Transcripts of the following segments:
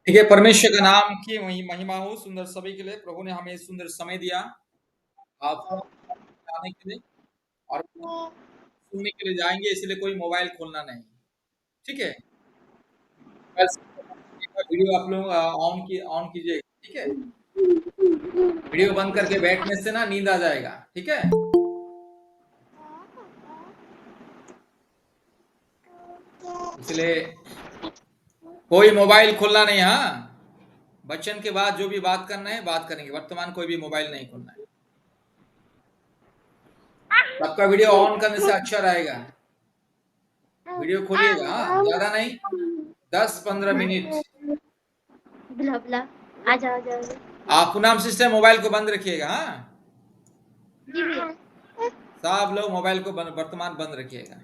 ठीक है, परमेश्वर का नाम की महिमा हो सुंदर सभी के लिए। प्रभु ने हमें सुंदर समय दिया आप आने के लिए और सुनने के लिए जाएंगे, इसलिए कोई मोबाइल खोलना नहीं। ठीक है, बस वीडियो आप लोग ऑन कीजिए। ठीक है, वीडियो बंद करके बैठने से ना नींद आ जाएगा। ठीक है, इसलिए कोई मोबाइल खोलना नहीं। हाँ, वचन के बाद जो भी बात करना है बात करेंगे, वर्तमान कोई भी मोबाइल नहीं खोलना है। सबका वीडियो ऑन करने से अच्छा रहेगा। वीडियो खोलिएगा, हाँ, ज्यादा नहीं, 10-15 मिनट। बुला बुला आ जाओ आ जाओ। आप पुनः सिस्टम मोबाइल को बंद रखिएगा। हाँ, जी भैया। सब लोग मोबाइल को वर्तमान बंद रखिएगा।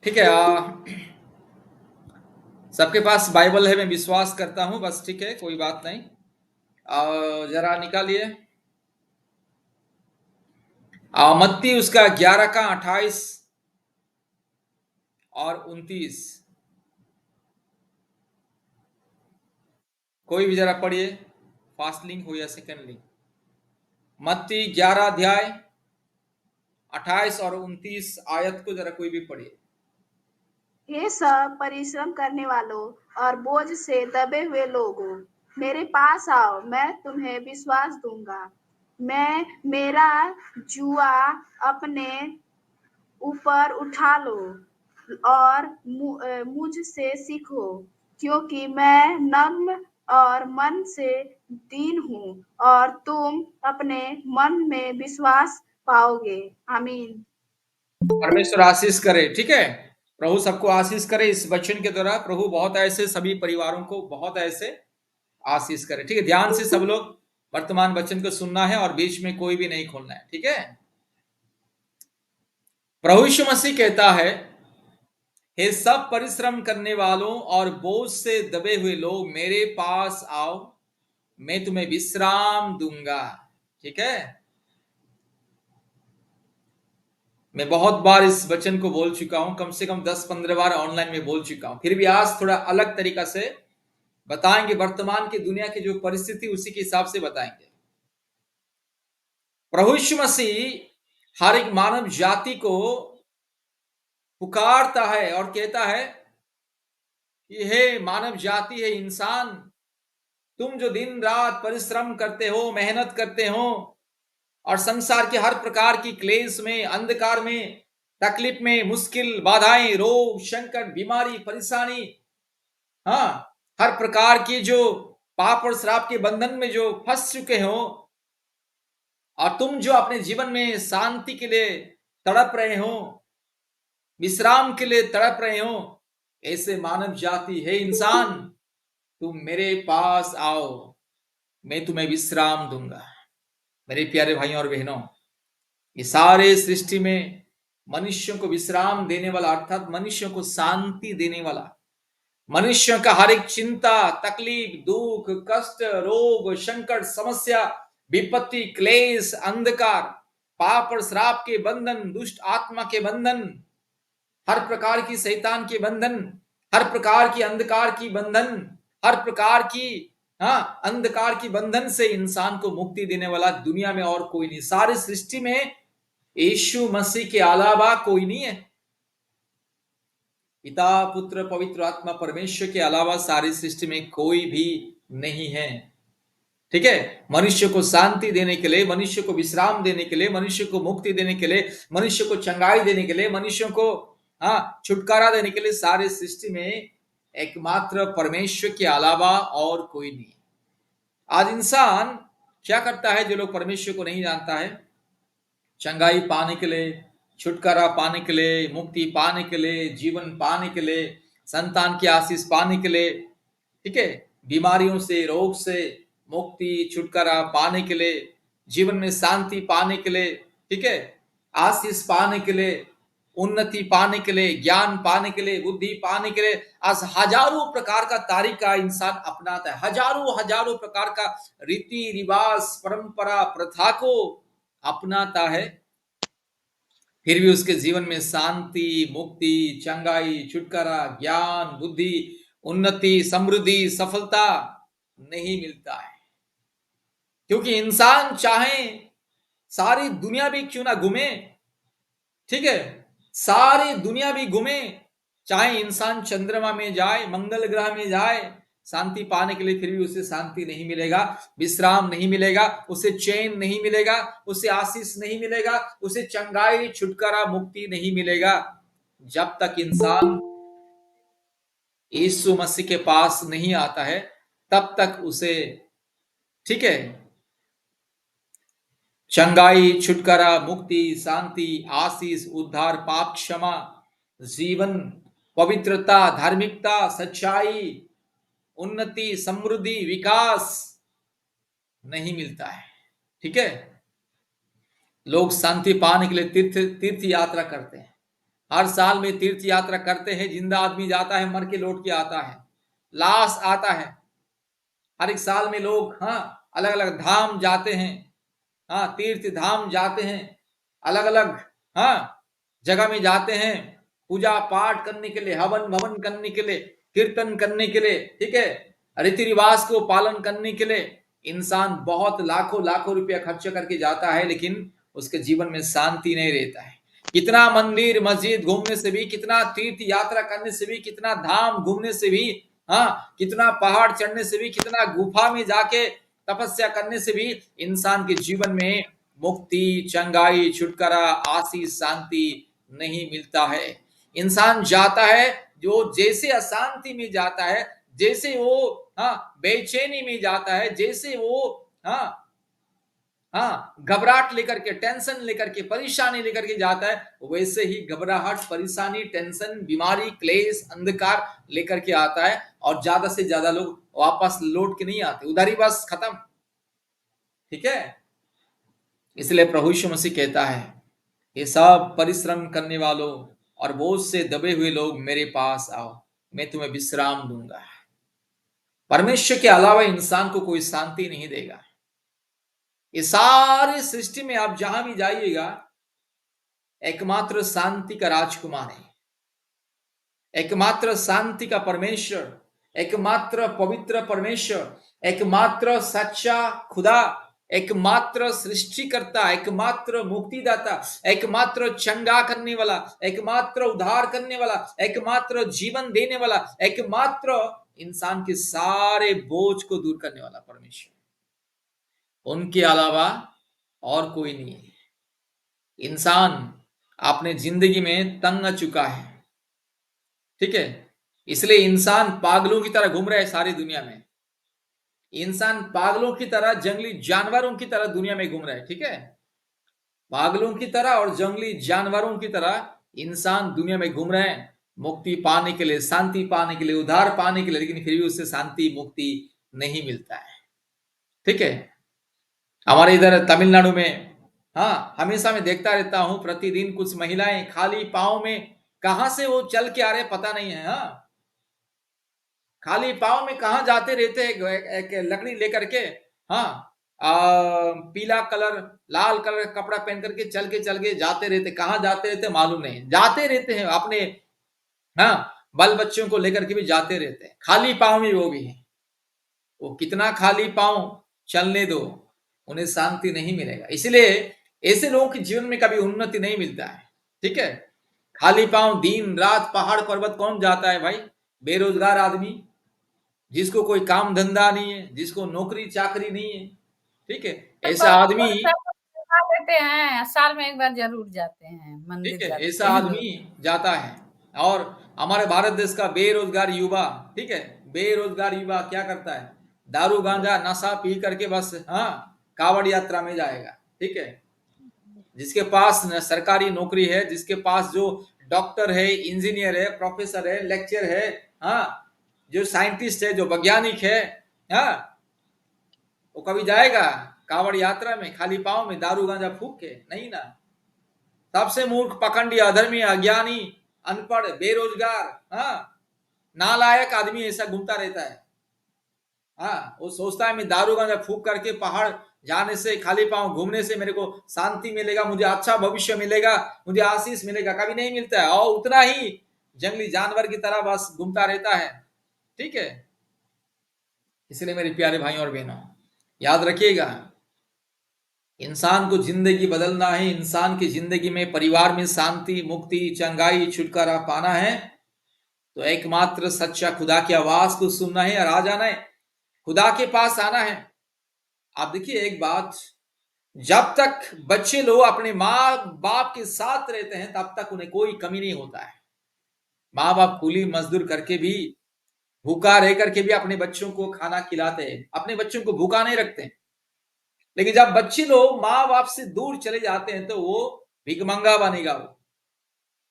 ठीक है, सबके पास बाइबल है, मैं विश्वास करता हूं। बस ठीक है, कोई बात नहीं। जरा निकालिए मत्ती उसका 11 का 28 और 29। कोई भी जरा पढ़िए, फास्ट लिंक हो या सेकंड लिंक। मत्ती 11 अध्याय 28 और 29 आयत को जरा कोई भी पढ़िए। हे सब परिश्रम करने वालों और बोझ से दबे हुए लोगों, मेरे पास आओ, मैं तुम्हें विश्वास दूंगा। मैं मेरा जुआ अपने ऊपर उठा लो और मुझसे सीखो, क्योंकि मैं नम्र और मन से दीन हूँ, और तुम अपने मन में विश्वास पाओगे। आमीन। परमेश्वर आशीष करे। ठीक है, प्रभु सबको आशीष करे इस वचन के द्वारा। प्रभु बहुत ऐसे सभी परिवारों को बहुत ऐसे आशीष करे। ठीक है, ध्यान से सब लोग वर्तमान वचन को सुनना है और बीच में कोई भी नहीं खोलना है। ठीक है, प्रभु यीशु मसीह कहता है, हे सब परिश्रम करने वालों और बोझ से दबे हुए लोग मेरे पास आओ, मैं तुम्हें विश्राम दूंगा। ठीक है, मैं बहुत बार इस वचन को बोल चुका हूं, कम से कम 10-15 बार ऑनलाइन में बोल चुका हूं, फिर भी आज थोड़ा अलग तरीका से बताएंगे। वर्तमान की दुनिया की जो परिस्थिति उसी के हिसाब से बताएंगे। प्रभु यीशु मसीह हर एक मानव जाति को पुकारता है और कहता है कि हे मानव जाति, है इंसान, तुम जो दिन रात परिश्रम करते हो, मेहनत करते हो और संसार के हर प्रकार की क्लेश में, अंधकार में, तकलीफ में, मुश्किल, बाधाएं, रोग, संकट, बीमारी, परेशानी, हाँ, हर प्रकार की जो पाप और श्राप के बंधन में जो फंस चुके हो, और तुम जो अपने जीवन में शांति के लिए तड़प रहे हो, विश्राम के लिए तड़प रहे हो, ऐसे मानव जाति, है इंसान, तुम मेरे पास आओ, मैं तुम्हें विश्राम दूंगा। मेरे प्यारे भाइयों और बहनों, ये सारे सृष्टि में मनुष्यों को विश्राम देने वाला, अर्थात मनुष्यों को शांति देने वाला, मनुष्यों का हर एक चिंता, तकलीफ, दुख, कष्ट, रोग, संकट, समस्या, विपत्ति, क्लेश, अंधकार, पाप और श्राप के बंधन, दुष्ट आत्मा के बंधन, हर प्रकार की शैतान के बंधन, हर प्रकार की अंधकार की बंधन, हर प्रकार की, हाँ, अंधकार की बंधन से इंसान को मुक्ति देने वाला दुनिया में और कोई नहीं। सारी सृष्टि में यीशु मसीह के अलावा कोई नहीं है। पिता, पुत्र, पवित्र आत्मा, परमेश्वर के अलावा सारी सृष्टि में कोई भी नहीं है। ठीक है, मनुष्य को शांति देने के लिए, मनुष्य को विश्राम देने के लिए, मनुष्य को मुक्ति देने के लिए, मनुष्य को चंगाई देने के लिए, मनुष्य को, हाँ, छुटकारा देने के लिए सारे सृष्टि में एकमात्र परमेश्वर के अलावा और कोई नहीं। आज इंसान क्या करता है? जो लोग परमेश्वर को नहीं जानता है, चंगाई पाने के लिए, छुटकारा पाने के लिए, मुक्ति पाने के लिए, जीवन पाने के लिए, संतान की आशीष पाने के लिए, ठीक है, बीमारियों से, रोग से मुक्ति, छुटकारा पाने के लिए, जीवन में शांति पाने के लिए, ठीक है, आशीष पाने के लिए, उन्नति पाने के लिए, ज्ञान पाने के लिए, बुद्धि पाने के लिए आज हजारों प्रकार का तरीका इंसान अपनाता है। हजारों हजारों प्रकार का रीति रिवाज, परंपरा, प्रथा को अपनाता है। फिर भी उसके जीवन में शांति, मुक्ति, चंगाई, छुटकारा, ज्ञान, बुद्धि, उन्नति, समृद्धि, सफलता नहीं मिलता है। क्योंकि इंसान चाहे सारी दुनिया भी क्यों ना घूमे, ठीक है, सारी दुनिया भी घूमे, चाहे इंसान चंद्रमा में जाए, मंगल ग्रह में जाए, शांति पाने के लिए फिर भी उसे शांति नहीं मिलेगा, विश्राम नहीं मिलेगा, उसे चैन नहीं मिलेगा, उसे आशीष नहीं मिलेगा, उसे चंगाई, छुटकारा, मुक्ति नहीं मिलेगा, जब तक इंसान यीशु मसीह के पास नहीं आता है, तब तक उसे, ठीक है, चंगाई, छुटकारा, मुक्ति, शांति, आशीष, उद्धार, पाप क्षमा, जीवन, पवित्रता, धार्मिकता, सच्चाई, उन्नति, समृद्धि, विकास नहीं मिलता है। ठीक है, लोग शांति पाने के लिए तीर्थ यात्रा करते हैं, हर साल में तीर्थ यात्रा करते हैं। जिंदा आदमी जाता है, मर के लौट के आता है, लाश आता है। हर एक साल में लोग अलग अलग धाम जाते हैं, तीर्थ धाम जाते हैं, अलग अलग जगह में जाते हैं, पूजा पाठ करने के लिए, हवन भवन करने के लिए, कीर्तन करने के लिए, ठीक है, रीति रिवाज को पालन करने के लिए इंसान बहुत लाखों लाखों रुपया खर्च करके जाता है, लेकिन उसके जीवन में शांति नहीं रहता है। कितना मंदिर मस्जिद घूमने से भी, कितना तीर्थ यात्रा करने से भी, कितना धाम घूमने से भी, कितना पहाड़ चढ़ने से भी, कितना गुफा में जाके तपस्या करने से भी इंसान के जीवन में मुक्ति, चंगाई, छुटकारा, आशीष, शांति नहीं मिलता है। इंसान जाता है, जो जैसे अशांति में जाता है, जैसे वो बेचैनी में जाता है, जैसे वो घबराहट लेकर के, टेंशन लेकर के, परेशानी लेकर के जाता है, वैसे ही घबराहट, परेशानी, टेंशन, बीमारी, क्लेश, अंधकार लेकर के आता है, और ज्यादा से ज्यादा लोग वापस लौट के नहीं आते, उधर ही बस खत्म। ठीक है, इसलिए प्रभु यीशु मसीह कहता है, ये सब परिश्रम करने वालों और बोझ से दबे हुए लोग मेरे पास आओ, मैं तुम्हें विश्राम दूंगा। परमेश्वर के अलावा इंसान को कोई शांति नहीं देगा। ये सारी सृष्टि में आप जहां भी जाइएगा, एकमात्र शांति का राजकुमार है, एकमात्र शांति का परमेश्वर, एकमात्र पवित्र परमेश्वर, एकमात्र सच्चा खुदा, एकमात्र सृष्टिकर्ता, एकमात्र मुक्तिदाता, एकमात्र चंगा करने वाला, एकमात्र उद्धार करने वाला, एकमात्र जीवन देने वाला, एकमात्र इंसान के सारे बोझ को दूर करने वाला परमेश्वर, उनके अलावा और कोई नहीं है। इंसान अपने जिंदगी में तंग आ चुका है, ठीक है, इसलिए इंसान पागलों की तरह घूम रहा है सारी दुनिया में। इंसान पागलों की तरह, जंगली जानवरों की तरह दुनिया में घूम रहा है। ठीक है, पागलों की तरह और जंगली जानवरों की तरह इंसान दुनिया में घूम रहे हैं, मुक्ति पाने के लिए, शांति पाने के लिए, उद्धार पाने के लिए, लेकिन फिर भी उससे शांति, मुक्ति नहीं मिलता है। ठीक है, हमारे इधर तमिलनाडु में हमेशा मैं देखता रहता हूं, प्रतिदिन कुछ महिलाएं खाली पांव में, कहां से वो चल के आ रहे पता नहीं है, खाली पांव में कहां जाते रहते हैं, एक लकड़ी लेकर के, पीला कलर, लाल कलर का कपड़ा पहन करके चल के जाते रहते, कहां जाते रहते मालूम नहीं, जाते रहते हैं अपने बाल बच्चों को लेकर के भी जाते रहते हैं, खाली पांव में वो भी है। वो कितना खाली पांव चलने दो, उन्हें शांति नहीं मिलेगा। इसलिए ऐसे लोगों के जीवन में कभी उन्नति नहीं मिलता है। ठीक है, खाली पांव दिन रात पहाड़ पर्वत कौन जाता है भाई? बेरोजगार आदमी, जिसको कोई काम धंधा नहीं है, जिसको नौकरी चाकरी नहीं है, ठीक है, ऐसा आदमी, देते हैं, साल में एक बार जरूर जाते हैं मंदिर, ठीक है, जाते ऐसा हैं आदमी जाता है। और हमारे भारत देश का बेरोजगार युवा, ठीक है, बेरोजगार युवा क्या करता है? दारू गांजा नशा पी करके बस कावड़ यात्रा में जाएगा। ठीक है, जिसके पास सरकारी नौकरी है, जिसके पास जो डॉक्टर है, इंजीनियर है, प्रोफेसर है, लेक्चर है, जो साइंटिस्ट है, जो वैज्ञानिक है, वो कभी जाएगा कावड़ यात्रा में खाली पांव में दारू गांजा फूक के? नहीं ना। सबसे मूर्ख, पखंडी, अधर्मी, अज्ञानी, अनपढ़, बेरोजगार, नालायक आदमी ऐसा घूमता रहता है। वो सोचता है मैं दारू गांजा फूक करके पहाड़ जाने से, खाली पांव घूमने से मेरे को शांति मिलेगा, मुझे अच्छा भविष्य मिलेगा, मुझे आशीष मिलेगा, कभी नहीं मिलता है। और उतना ही जंगली जानवर की तरह बस घूमता रहता है। ठीक है, इसलिए मेरे प्यारे भाई और बहनों, याद रखिएगा, इंसान को जिंदगी बदलना है, इंसान की जिंदगी में परिवार में शांति, मुक्ति, चंगाई, छुटकारा पाना है, तो एकमात्र सच्चा खुदा की आवाज को सुनना है और आ जाना है, खुदा के पास आना है। आप देखिए एक बात, जब तक बच्चे लोग अपने माँ बाप के साथ रहते हैं तब तक उन्हें कोई कमी नहीं होता है। माँ बाप कूली मजदूर करके भी, भूखा रह करके भी अपने बच्चों को खाना खिलाते हैं, अपने बच्चों को भूखा नहीं रखते। लेकिन जब बच्चे लोग माँ बाप से दूर चले जाते हैं तो वो भिखमंगा बनेगा। वो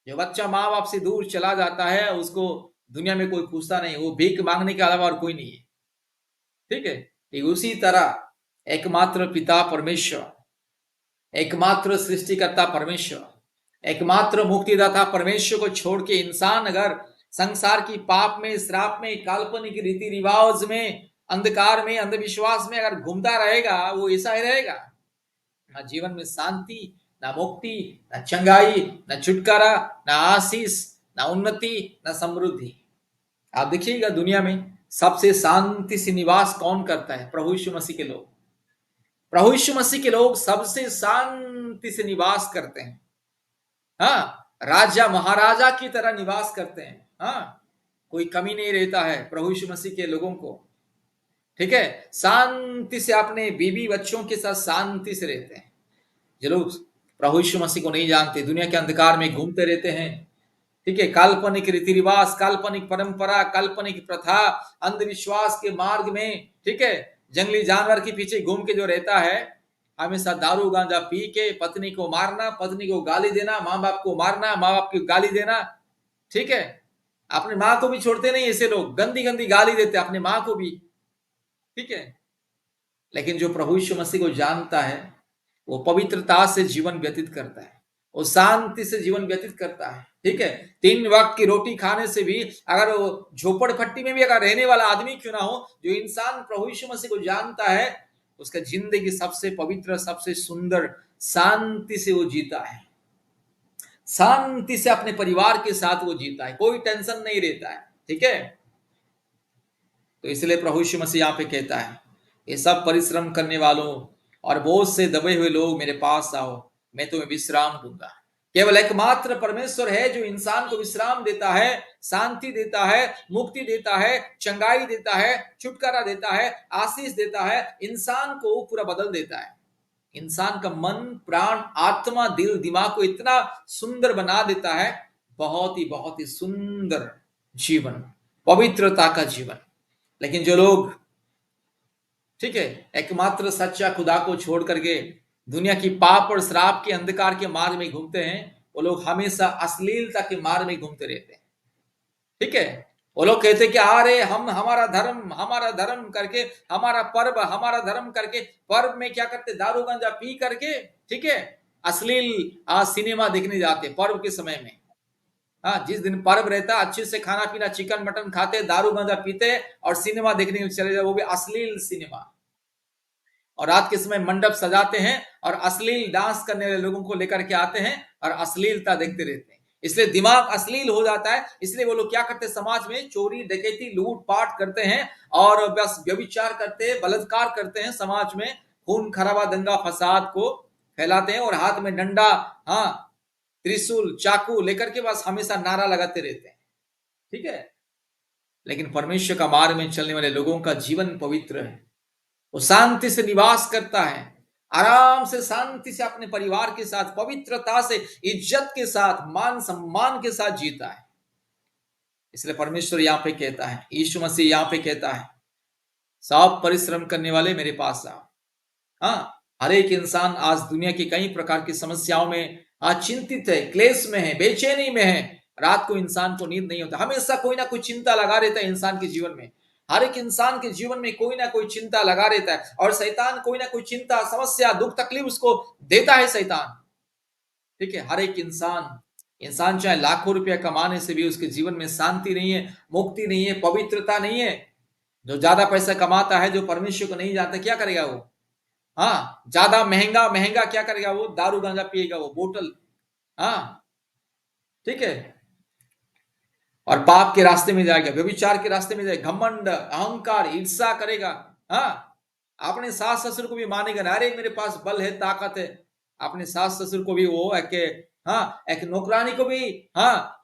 जो बच्चा माँ बाप से दूर चला जाता है उसको दुनिया में कोई पूछता नहीं, वो भीख मांगने के अलावा और कोई नहीं है। ठीक है, ठीक उसी तरह एकमात्र पिता परमेश्वर, एकमात्र सृष्टिकर्ता परमेश्वर, एकमात्र मुक्तिदाता परमेश्वर को छोड़ के इंसान अगर संसार की पाप में, श्राप में, काल्पनिक रीति रिवाज में, अंधकार में, अंधविश्वास में अगर घूमता रहेगा, वो ऐसा ही रहेगा। ना जीवन में शांति, ना मुक्ति, ना चंगाई, ना छुटकारा, ना आशीष, ना उन्नति, ना समृद्धि। आप देखिएगा दुनिया में सबसे शांति से निवास कौन करता है? प्रभु यीशु मसीह के लोग। प्रभु यीशु मसीह के लोग सबसे शांति से निवास करते हैं। हाँ, राजा महाराजा की तरह निवास करते हैं। हाँ, कोई कमी नहीं रहता है प्रभु यीशु मसीह के लोगों को। ठीक है, शांति से अपने बीवी बच्चों के साथ शांति से रहते हैं। जो लोग प्रभु यीशु मसीह को नहीं जानते, दुनिया के अंधकार में घूमते रहते हैं। ठीक है, काल्पनिक रीति रिवाज, काल्पनिक परंपरा, काल्पनिक प्रथा, अंधविश्वास के मार्ग में, ठीक है, जंगली जानवर के पीछे घूम के जो रहता है, हमेशा दारू गांजा पी के पत्नी को मारना, पत्नी को गाली देना, माँ बाप को मारना, माँ बाप की गाली देना। ठीक है, अपने माँ को भी छोड़ते नहीं ऐसे लोग, गंदी गंदी गाली देते अपने माँ को भी। ठीक है, लेकिन जो प्रभु यीशु मसीह को जानता है वो पवित्रता से जीवन व्यतीत करता है, वो शांति से जीवन व्यतीत करता है। ठीक है, 3 वक्त की रोटी खाने से भी, अगर वो झोपड़पट्टी में भी अगर रहने वाला आदमी क्यों ना हो, जो इंसान प्रभु यीशु मसीह को जानता है, उसका जिंदगी सबसे पवित्र, सबसे सुंदर, शांति से वो जीता है। शांति से अपने परिवार के साथ वो जीता है, कोई टेंशन नहीं रहता है। ठीक है, तो इसलिए प्रभु यीशु मसीह यहाँ पे कहता है, ये सब परिश्रम करने वालों और बोझ से दबे हुए लोग मेरे पास आओ, मैं तुम्हें विश्राम दूंगा। केवल एकमात्र परमेश्वर है जो इंसान को विश्राम देता है, शांति देता है, मुक्ति देता है, चंगाई देता है, छुटकारा देता है, आशीष देता है, इंसान को पूरा बदल देता है। इंसान का मन, प्राण, आत्मा, दिल, दिमाग को इतना सुंदर बना देता है, बहुत ही सुंदर जीवन, पवित्रता का जीवन। लेकिन जो लोग, ठीक है, एकमात्र सच्चा खुदा को छोड़ करके दुनिया की पाप और श्राप के अंधकार के मार्ग में घूमते हैं, वो लोग हमेशा अश्लीलता के मार्ग में घूमते रहते हैं। ठीक है, वो लोग कहते हैं कि अरे हम हमारा धर्म करके, हमारा धर्म करके, पर्व में क्या करते, दारू गांजा पी करके, ठीक है, अश्लील सिनेमा देखने जाते पर्व के समय में। हाँ, जिस दिन पर्व रहता अच्छे से खाना पीना, चिकन मटन खाते, दारू गांजा पीते और सिनेमा देखने के लिए चले जाते, वो भी अश्लील सिनेमा। और रात के समय मंडप सजाते हैं और अश्लील डांस करने वाले लोगों को लेकर के आते हैं और अश्लीलता देखते रहते हैं। इसलिए दिमाग अश्लील हो जाता है। इसलिए वो लोग क्या करते हैं, समाज में चोरी, डकैती, लूटपाट करते हैं और बस व्यभिचार करते हैं, बलात्कार करते हैं, समाज में खून खराबा, दंगा फसाद को फैलाते हैं और हाथ में डंडा, हाँ, त्रिशूल, चाकू लेकर के बस हमेशा नारा लगाते रहते हैं। ठीक है, लेकिन परमेश्वर का मार्ग में चलने वाले लोगों का जीवन पवित्र है। वो शांति से निवास करता है, आराम से, शांति से अपने परिवार के साथ, पवित्रता से, इज्जत के साथ, मान सम्मान के साथ जीता है। इसलिए परमेश्वर यहाँ पे कहता है, यीशु मसीह यहाँ पे कहता है, सब परिश्रम करने वाले मेरे पास आओ। हाँ, हर एक इंसान आज दुनिया की कई प्रकार की समस्याओं में चिंतित है, क्लेश में है, बेचैनी में है। रात को इंसान को नींद नहीं होता, हमेशा कोई ना कोई चिंता लगा रहता है इंसान के जीवन में। हर एक इंसान के जीवन में कोई ना कोई चिंता लगा रहता है और शैतान कोई ना कोई चिंता, समस्या, दुख, तकलीफ उसको देता है शैतान। ठीक है, हर एक इंसान चाहे लाखों रुपया कमाने से भी उसके जीवन में शांति नहीं है, मुक्ति नहीं है, पवित्रता नहीं है। जो ज्यादा पैसा कमाता है, जो परमेश्वर को नहीं जानता, क्या करेगा वो? हाँ, ज्यादा महंगा महंगा क्या करेगा वो, दारू गांजा पिएगा वो, बोतल। हाँ, ठीक है। और पाप के रास्ते में जाएगा, व्यभिचार के रास्ते में जाएगा, घमंड, अहंकार, ईर्ष्या करेगा। हाँ, अपने सास ससुर को भी मानेगा ना, अरे मेरे पास बल है, ताकत है। अपने सास ससुर को भी वो एक नौकरानी को भी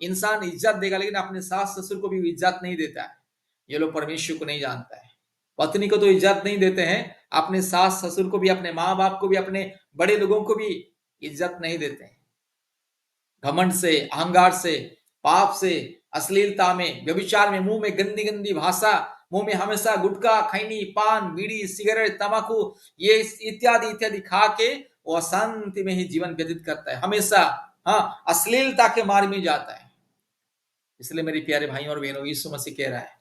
इंसान इज्जत देगा, लेकिन अपने सास ससुर को भी इज्जत नहीं देता है। ये लोग परमेश्वर को नहीं जानता है। पत्नी को तो इज्जत नहीं देते हैं, अपने सास ससुर को भी, अपने माँ बाप को भी, अपने बड़े लोगों को भी इज्जत नहीं देते हैं। घमंड से, अहंकार से, पाप से, अश्लीलता में, व्यभिचार में, मुंह में गंदी गंदी भाषा, मुंह में हमेशा गुटखा, खैनी, पान, बीड़ी, सिगरेट, तंबाकू, ये इत्यादि इत्यादि खा के वो अशांति में ही जीवन व्यतीत करता है, हमेशा अश्लीलता के मार्ग में जाता है। इसलिए मेरे प्यारे भाइयों और बहनों, यीशु मसीह कह रहा है,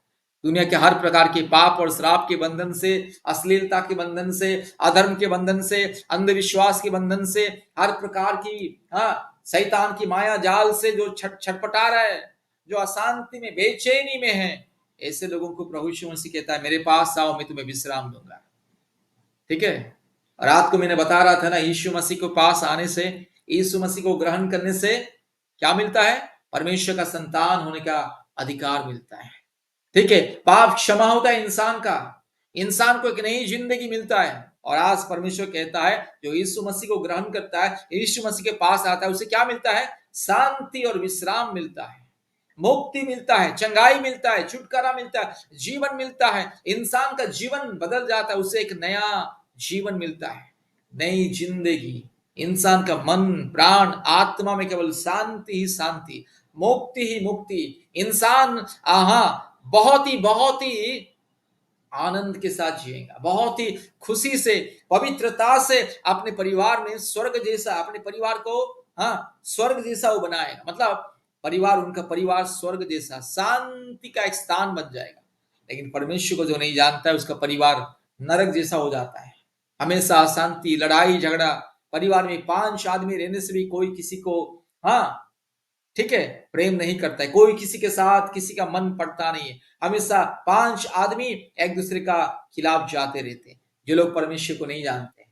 दुनिया के हर प्रकार के पाप और श्राप के बंधन से, अश्लीलता के बंधन से, अधर्म के बंधन से, अंधविश्वास के बंधन से, हर प्रकार की शैतान की माया जाल से जो छटपटा रहा है, जो अशांति में, बेचैनी में है, ऐसे लोगों को प्रभु यीशु मसीह कहता है, मेरे पास आओ, मैं तुम्हें विश्राम दूंगा। ठीक है। रात को मैंने बता रहा था ना, यीशु मसीह के पास आने से, यीशु मसीह को ग्रहण करने से क्या मिलता है? परमेश्वर का संतान होने का अधिकार मिलता है। ठीक है, पाप क्षमा होता है इंसान का, इंसान को एक नई जिंदगी मिलता है। और आज परमेश्वर कहता है, जो यीशु मसीह को ग्रहण करता है, यीशु मसीह के पास आता है, उसे क्या मिलता है? शांति और विश्राम मिलता है, मुक्ति मिलता है, चंगाई मिलता है, छुटकारा मिलता है, जीवन मिलता है। इंसान का जीवन बदल जाता है, उसे एक नया जीवन मिलता है, नई जिंदगी। इंसान का मन, प्राण, आत्मा में केवल शांति ही शांति, मुक्ति ही मुक्ति। इंसान बहुत ही आनंद के साथ जिएगा, बहुत ही खुशी से, पवित्रता से अपने परिवार में स्वर्ग जैसा, अपने परिवार को स्वर्ग जैसा वो बनाएगा। मतलब परिवार, उनका परिवार स्वर्ग जैसा शांति का एक स्थान बन जाएगा। लेकिन परमेश्वर को जो नहीं जानता है, उसका परिवार नरक जैसा हो जाता है, हमेशा अशांति, लड़ाई झगड़ा। परिवार में 5 आदमी रहने से भी कोई किसी को ठीक है प्रेम नहीं करता है, कोई किसी के साथ किसी का मन पड़ता नहीं है, हमेशा 5 आदमी एक दूसरे का खिलाफ जाते रहते हैं, जो लोग परमेश्वर को नहीं जानते हैं।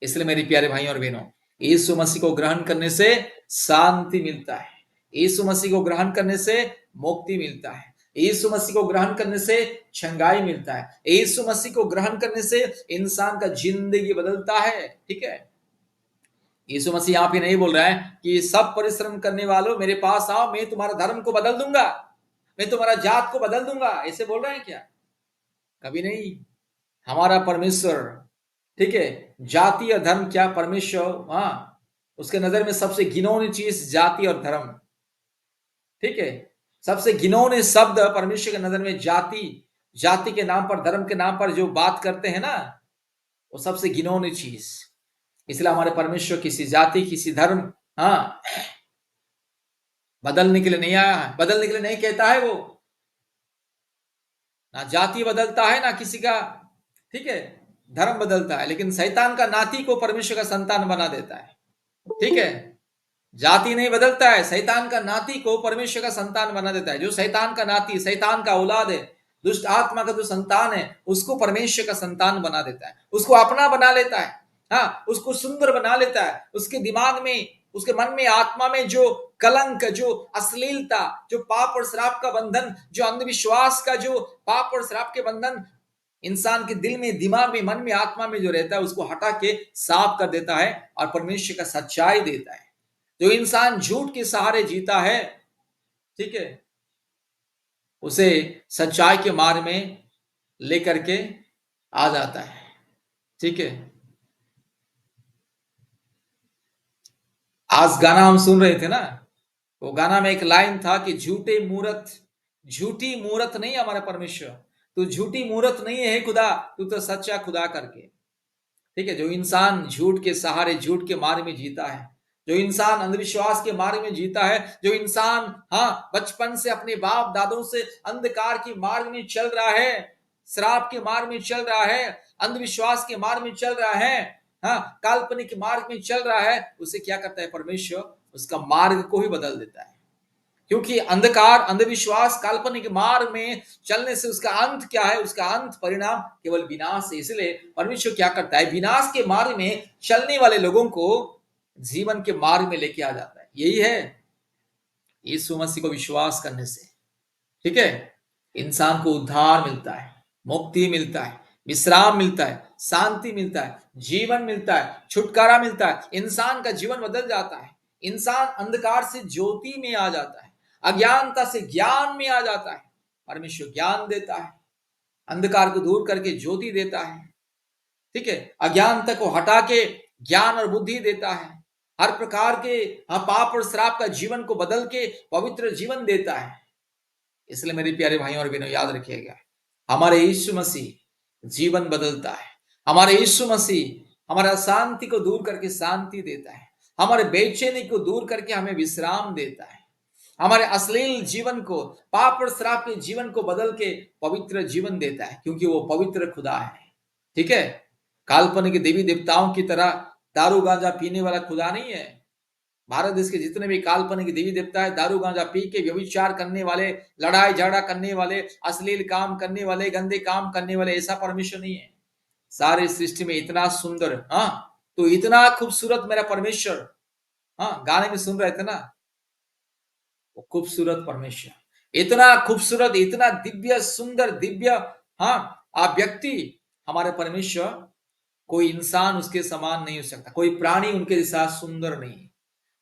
इसलिए मेरे प्यारे भाइयों और बहनों, यीशु मसीह को ग्रहण करने से शांति मिलता है, यीशु मसीह को ग्रहण करने से मुक्ति मिलता है, यीशु मसीह को ग्रहण करने से चंगाई मिलता है, यीशु मसीह को ग्रहण करने से इंसान का जिंदगी बदलता है। ठीक है, यीशु मसीह यहाँ पे नहीं बोल रहा है कि सब परिश्रम करने वालों मेरे पास आओ, मैं तुम्हारा धर्म को बदल दूंगा, मैं तुम्हारा जात को बदल दूंगा, ऐसे बोल रहे हैं क्या? कभी नहीं। हमारा परमेश्वर, ठीक है, जाति और धर्म क्या, परमेश्वर उसके नजर में सबसे घिनौनी चीज जाति और धर्म। ठीक है, सबसे घिनौने शब्द परमेश्वर के नजर में जाति के नाम पर, धर्म के नाम पर जो बात करते हैं ना, वो सबसे घिनौनी चीज। इसलिए हमारे परमेश्वर किसी जाति, किसी धर्म बदलने के लिए नहीं आया है, बदलने के लिए नहीं कहता है वो, ना जाति बदलता है ना किसी का, ठीक है, धर्म बदलता है, लेकिन शैतान का नाती को परमेश्वर का संतान बना देता है। ठीक है, जाति नहीं बदलता है, शैतान का नाती को परमेश्वर का संतान बना देता है। जो शैतान का नाती, शैतान का औलाद है, दुष्ट आत्मा का जो संतान है, उसको परमेश्वर का संतान बना देता है, उसको अपना बना लेता है, उसको सुंदर बना लेता है। उसके दिमाग में, उसके मन में, आत्मा में जो कलंक, जो अश्लीलता, जो पाप और श्राप का बंधन, जो अंधविश्वास का जो पाप और श्राप के बंधन इंसान के दिल में, दिमाग में, मन में, आत्मा में जो रहता है, उसको हटा के साफ कर देता है और परमेश्वर का सच्चाई देता है। जो इंसान झूठ के सहारे जीता है, ठीक है, उसे सच्चाई के मार्ग में लेकर के आ जाता है। ठीक है, आज गाना हम सुन रहे थे ना, वो गाना में एक लाइन था कि झूठी मूरत नहीं हमारा परमेश्वर, तू झूठी मूरत नहीं है खुदा, तू तो सच्चा खुदा करके। ठीक है, जो इंसान झूठ के सहारे, झूठ के मार्ग में जीता है, जो इंसान अंधविश्वास के मार्ग में जीता है, जो इंसान बचपन से अपने बाप दादों से अंधकार के मार्ग में चल रहा है, श्राप के मार्ग में चल रहा है, अंधविश्वास के मार्ग में चल रहा है, काल्पनिक मार्ग में चल रहा है, उसे क्या करता है परमेश्वर? उसका मार्ग को ही बदल देता है। क्योंकि अंधकार, अंधविश्वास, काल्पनिक मार्ग में चलने से उसका अंत क्या है? उसका अंत परिणाम केवल विनाश है। इसलिए परमेश्वर क्या करता है? विनाश के मार्ग में चलने वाले लोगों को जीवन के मार्ग में लेके आ जाता है। यही है यीशु मसीह को विश्वास करने से, ठीक है, इंसान को उद्धार मिलता है, मुक्ति मिलता है, विश्राम मिलता है, शांति मिलता है, जीवन मिलता है, छुटकारा मिलता है। इंसान का जीवन बदल जाता है। इंसान अंधकार से ज्योति में आ जाता है, अज्ञानता से ज्ञान में आ जाता है। परमेश्वर ज्ञान देता है, अंधकार को दूर करके ज्योति देता है, ठीक है, अज्ञानता को हटा के ज्ञान और बुद्धि देता है, हर प्रकार के पाप और श्राप का जीवन को बदल के पवित्र जीवन देता है। इसलिए मेरे प्यारे भाइयों और बहनों, याद रखिएगा, हमारे यीशु मसीह जीवन बदलता है। हमारे यीशु मसीह हमारे अशांति को दूर करके शांति देता है, हमारे बेचैनी को दूर करके हमें विश्राम देता है, हमारे अश्लील जीवन को, पाप और श्राप के जीवन को बदल के पवित्र जीवन देता है, क्योंकि वो पवित्र खुदा है, ठीक है। काल्पनिक देवी देवताओं की तरह दारू गांजा पीने वाला खुदा नहीं है। भारत देश के जितने भी काल्पनिक देवी देवता है, दारू गांजा पी के व्यभिचार करने वाले, लड़ाई झगड़ा करने वाले, अश्लील काम करने वाले, गंदे काम करने वाले, ऐसा परमेश्वर नहीं है। सारे सृष्टि में इतना सुंदर, हाँ, तो इतना खूबसूरत मेरा परमेश्वर, हाँ, गाने में सुन रहे थे ना, वो खूबसूरत परमेश्वर, इतना खूबसूरत, इतना दिव्य सुंदर, दिव्य, हाँ, आप व्यक्ति, हमारे परमेश्वर, कोई इंसान उसके समान नहीं हो सकता, कोई प्राणी उनके जैसा सुंदर नहीं।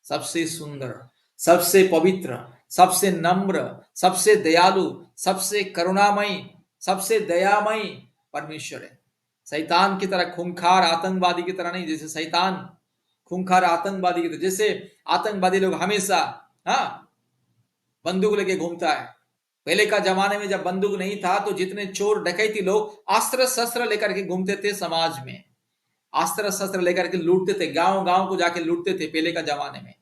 सबसे सुंदर, सबसे पवित्र, सबसे नम्र, सबसे दयालु, सबसे करुणामयी, सबसे दयामयी परमेश्वर है। शैतान की तरह खूंखार आतंकवादी की तरह नहीं। जैसे शैतान खूंखार आतंकवादी की तरह, जैसे आतंकवादी लोग हमेशा, हाँ, बंदूक लेके घूमता है। पहले का जमाने में जब बंदूक नहीं था तो जितने चोर डकैती लोग अस्त्र शस्त्र लेकर के घूमते थे, समाज में अस्त्र शस्त्र लेकर के लूटते थे, गांव गांव को जाके लूटते थे पहले का जमाने में,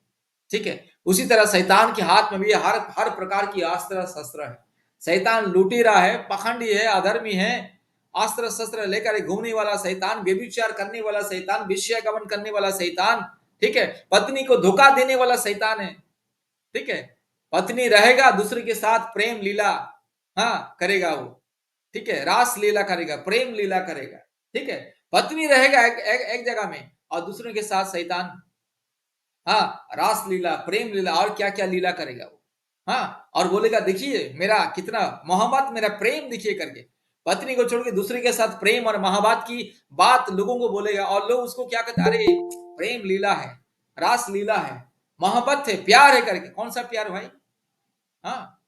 ठीक है। उसी तरह शैतान के हाथ में भी हर प्रकार की अस्त्र शस्त्र है। शैतान लूटी रहा है, पखंडी है, अधर्मी है, अस्त्र शस्त्र लेकर घूमने वाला शैतान, व्यभिचार करने वाला शैतान, वेश्यागमन करने वाला शैतान, ठीक है, पत्नी को धोखा देने वाला शैतान है, ठीक है। पत्नी रहेगा, दूसरे के साथ प्रेम लीला, हाँ, करेगा वो, ठीक है, रास लीला करेगा, प्रेम लीला करेगा, ठीक है। पत्नी रहेगा एक जगह में और दूसरे के साथ शैतान, हाँ, रास लीला, प्रेम लीला और क्या क्या लीला करेगा वो, हाँ, और बोलेगा देखिए मेरा कितना मोहब्बत, मेरा प्रेम देखिए करके। पत्नी को छोड़ के दूसरे के साथ प्रेम और मोहब्बत की बात लोगों को बोलेगा और लोग उसको क्या कहते हैं? अरे प्रेम लीला है, रास लीला है, मोहब्बत है, प्यार है करके। कौन सा प्यार भाई? हाँ,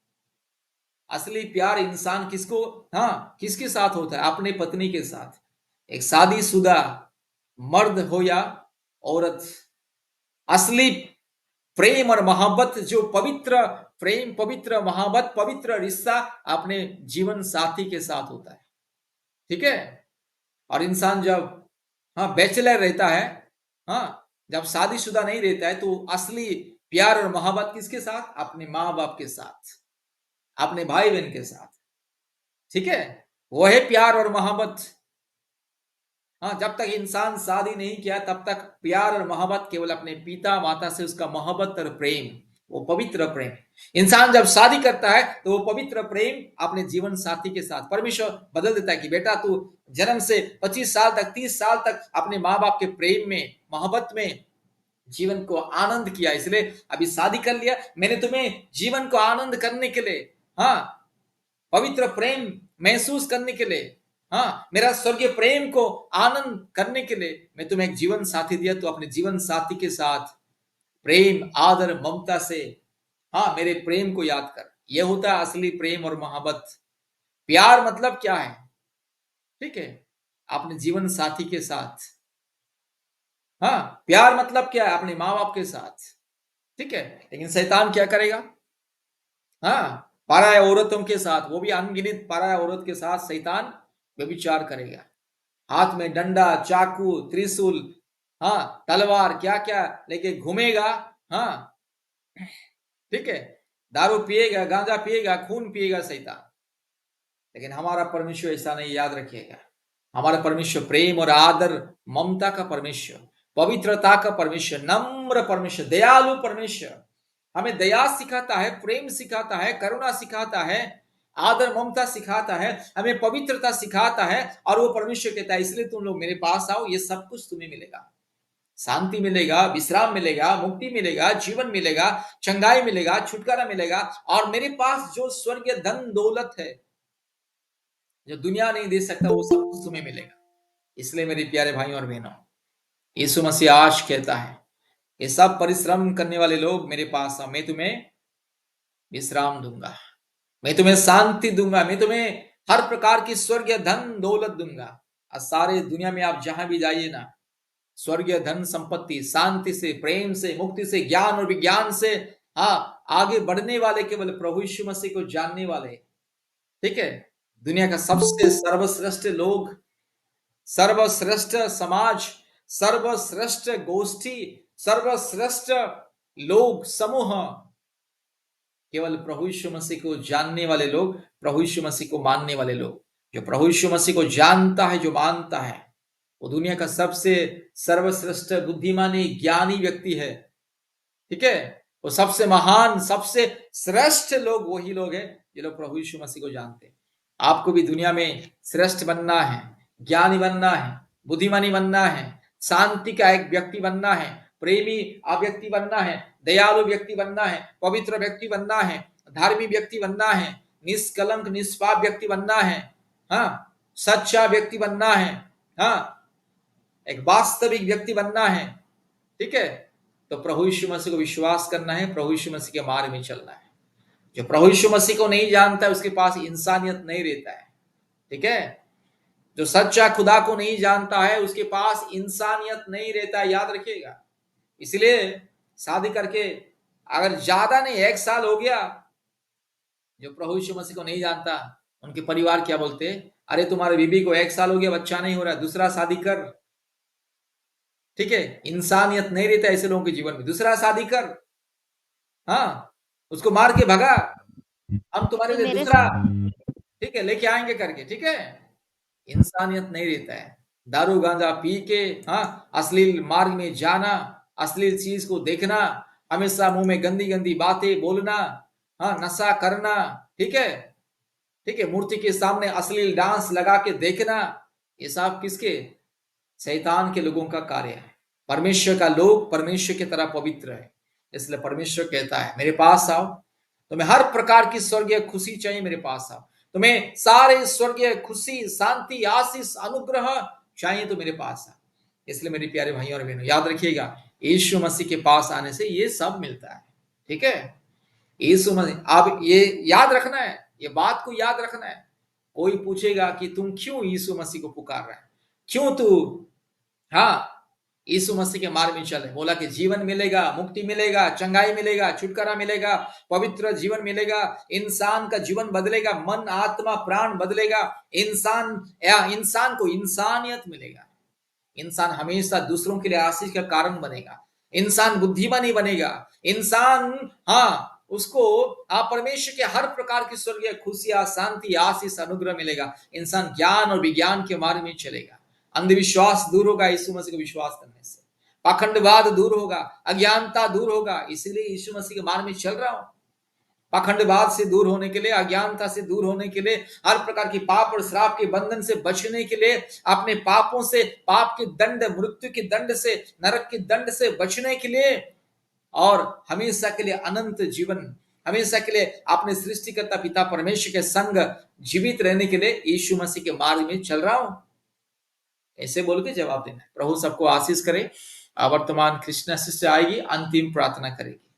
असली प्यार इंसान किसको, हाँ, किसके साथ होता है? अपने पत्नी के साथ। एक शादीशुदा मर्द हो या औरत, असली प्रेम और मोहब्बत, जो पवित्र प्रेम, पवित्र मोहब्बत, पवित्र रिश्ता अपने जीवन साथी के साथ होता है, ठीक है। और इंसान जब, हाँ, बैचलर रहता है, हाँ, जब शादीशुदा नहीं रहता है, तो असली प्यार और मोहब्बत किसके साथ? अपने माँ बाप के साथ, अपने भाई बहन के साथ, ठीक है। वो है प्यार और मोहब्बत। हाँ, जब तक इंसान शादी नहीं किया तब तक प्यार और मोहब्बत केवल अपने पिता माता से, उसका मोहब्बत और प्रेम, वो पवित्र प्रेम। इंसान जब शादी करता है तो वो पवित्र प्रेम अपने जीवन साथी के साथ परमेश्वर बदल देता है कि बेटा तू जन्म से 25 साल तक, 30 साल तक अपने माँ बाप के प्रेम में, मोहब्बत में जीवन को आनंद किया, इसलिए अभी शादी कर लिया। मैंने तुम्हें जीवन को आनंद करने के लिए, हाँ, पवित्र प्रेम महसूस करने के लिए, हाँ, मेरा स्वर्गीय प्रेम को आनंद करने के लिए मैं तुम्हें एक जीवन साथी दिया। तो अपने जीवन साथी के साथ प्रेम, आदर, ममता से, हाँ, मेरे प्रेम को याद कर। यह होता है असली प्रेम और मोहब्बत। प्यार मतलब क्या है? ठीक है, अपने जीवन साथी के साथ, हाँ, प्यार मतलब क्या है? अपने माँ बाप के साथ, ठीक है। लेकिन शैतान क्या करेगा? हाँ, पराया औरतों के साथ, वो भी अनगिनत पराया औरत के साथ शैतान व्यभिचार करेगा। हाथ में डंडा, चाकू, त्रिशूल, हाँ, तलवार, क्या क्या लेके घूमेगा, हाँ, ठीक है। दारू पिएगा, गांजा पिएगा, खून पिएगा शैतान। लेकिन हमारा परमेश्वर ऐसा नहीं, याद रखिएगा। हमारा परमेश्वर प्रेम और आदर, ममता का परमेश्वर, पवित्रता का परमेश्वर, नम्र परमेश्वर, दयालु परमेश्वर, हमें दया सिखाता है, प्रेम सिखाता है, करुणा सिखाता है, आदर ममता सिखाता है, हमें पवित्रता सिखाता है। और वो परमेश्वर कहता है इसलिए तुम लोग मेरे पास आओ, ये सब कुछ तुम्हें मिलेगा। शांति मिलेगा, विश्राम मिलेगा, मुक्ति मिलेगा, जीवन मिलेगा, चंगाई मिलेगा, छुटकारा मिलेगा। और मेरे पास जो स्वर्गीय धन दौलत है, जो दुनिया नहीं दे सकता, वो सब कुछ तुम्हें मिलेगा। इसलिए मेरे प्यारे भाइयों और बहनों, यीशु मसीह आज कहता है ये सब परिश्रम करने वाले लोग मेरे पास आओ, मैं तुम्हें विश्राम दूंगा, मैं तुम्हें शांति दूंगा, मैं तुम्हें हर प्रकार की स्वर्गीय धन दौलत दूंगा। और सारे दुनिया में आप जहां भी जाइए ना, स्वर्गीय धन संपत्ति, शांति से, प्रेम से, मुक्ति से, ज्ञान और विज्ञान से आगे बढ़ने वाले केवल प्रभु यीशु मसीह को जानने वाले, ठीक है। दुनिया का सबसे सर्वश्रेष्ठ लोग, सर्वश्रेष्ठ समाज, सर्वश्रेष्ठ गोष्ठी, सर्वश्रेष्ठ लोग समूह केवल प्रभु यीशु मसीह को जानने वाले लोग, प्रभु यीशु मसीह को मानने वाले लोग। जो प्रभु यीशु मसीह को जानता है, जो मानता है, वो दुनिया का सबसे सर्वश्रेष्ठ बुद्धिमानी ज्ञानी व्यक्ति है, ठीक है। वो सबसे महान, सबसे श्रेष्ठ लोग वही लोग हैं जो लोग प्रभु यीशु मसीह को जानते हैं। आपको भी दुनिया में श्रेष्ठ बनना है, ज्ञानी बनना है, बुद्धिमानी बनना है, शांति का एक व्यक्ति बनना है, प्रेमी व्यक्ति बनना है, दयालु व्यक्ति बनना है, पवित्र व्यक्ति बनना है, धार्मिक व्यक्ति बनना है, निष्कलंक निष्पाप व्यक्ति बनना है, हाँ, सच्चा व्यक्ति बनना है, हाँ, एक वास्तविक व्यक्ति बनना है, ठीक है। तो प्रभु यीशु मसीह को विश्वास करना है, प्रभु यीशु मसीह के मार्ग में चलना है। जो प्रभु यीशु मसीह को नहीं जानता है उसके पास इंसानियत नहीं रहता है, ठीक है। जो सच्चा खुदा को नहीं जानता है उसके पास इंसानियत नहीं रहता है, याद रखिएगा। इसलिए शादी करके अगर ज्यादा नहीं 1 साल हो गया, जो प्रभु यीशु मसीह को नहीं जानता उनके परिवार क्या बोलते, अरे तुम्हारे बीबी को 1 साल हो गया, बच्चा नहीं हो रहा, दूसरा शादी कर, ठीक है। इंसानियत नहीं रहता ऐसे लोगों के जीवन में, दूसरा शादी कर, हाँ, उसको मार के भगा, हम तुम्हारे लिए दूसरा, ठीक है, लेके आएंगे करके, ठीक है। इंसानियत नहीं रहता है। दारू गांजा पी के, हाँ, अश्लील मार्ग में जाना, अश्लील चीज को देखना, हमेशा मुंह में गंदी गंदी बातें बोलना, हाँ, नशा करना, ठीक है, ठीक है, मूर्ति के सामने अश्लील डांस लगा के देखना, ये सब किसके, शैतान के लोगों का कार्य है। परमेश्वर का लोग परमेश्वर की तरह पवित्र है। इसलिए परमेश्वर कहता है मेरे पास आओ, तुम्हें हर प्रकार की स्वर्गीय खुशी चाहिए, मेरे पास आओ। तुम्हें सारे स्वर्गीय खुशी, शांति, आशीष, अनुग्रह चाहिए तो मेरे पास आओ। इसलिए मेरे प्यारे भाइयों और बहनों, याद रखिएगा, यीशु मसीह के पास आने से ये सब मिलता है, ठीक है। यीशु मसीह, आप ये याद रखना है, ये बात को याद रखना है। कोई पूछेगा कि तुम क्यों यीशु मसीह को पुकार रहे हैं, क्यों तू, हाँ, यीशु मसीह के मार्ग में चले, बोला कि जीवन मिलेगा, मुक्ति मिलेगा, चंगाई मिलेगा, छुटकारा मिलेगा, पवित्र जीवन मिलेगा, इंसान का जीवन बदलेगा, मन आत्मा प्राण बदलेगा, इंसान को इंसानियत मिलेगा, इंसान हमेशा दूसरों के लिए आशीष का कारण बनेगा, इंसान बुद्धिमानी बनेगा, इंसान, हाँ, उसको परमेश्वर के हर प्रकार की स्वर्गीय खुशियां, शांति, आशीष, अनुग्रह मिलेगा, इंसान ज्ञान और विज्ञान के मार्ग में चलेगा, अंधविश्वास दूर होगा यीशु मसीह को विश्वास करने से, पाखंडवाद दूर होगा, अज्ञानता दूर होगा। इसीलिए यीशु मसीह के मार्ग में चल रहा हूं। पाखंडवाद से दूर होने के लिए, अज्ञानता से दूर होने के लिए, हर प्रकार की पाप और श्राप के बंधन से बचने के लिए, अपने पापों से, पाप के दंड, मृत्यु के दंड से, नरक के दंड से बचने के लिए, और हमेशा के लिए अनंत जीवन, हमेशा के लिए अपने सृष्टिकर्ता पिता परमेश्वर के संग जीवित रहने के लिए यीशु मसीह के मार्ग में चल रहा हूं। ऐसे बोल के जवाब देना है। प्रभु सबको आशीष करे। वर्तमान कृष्णा शिष्य आएगी, अंतिम प्रार्थना करेगी।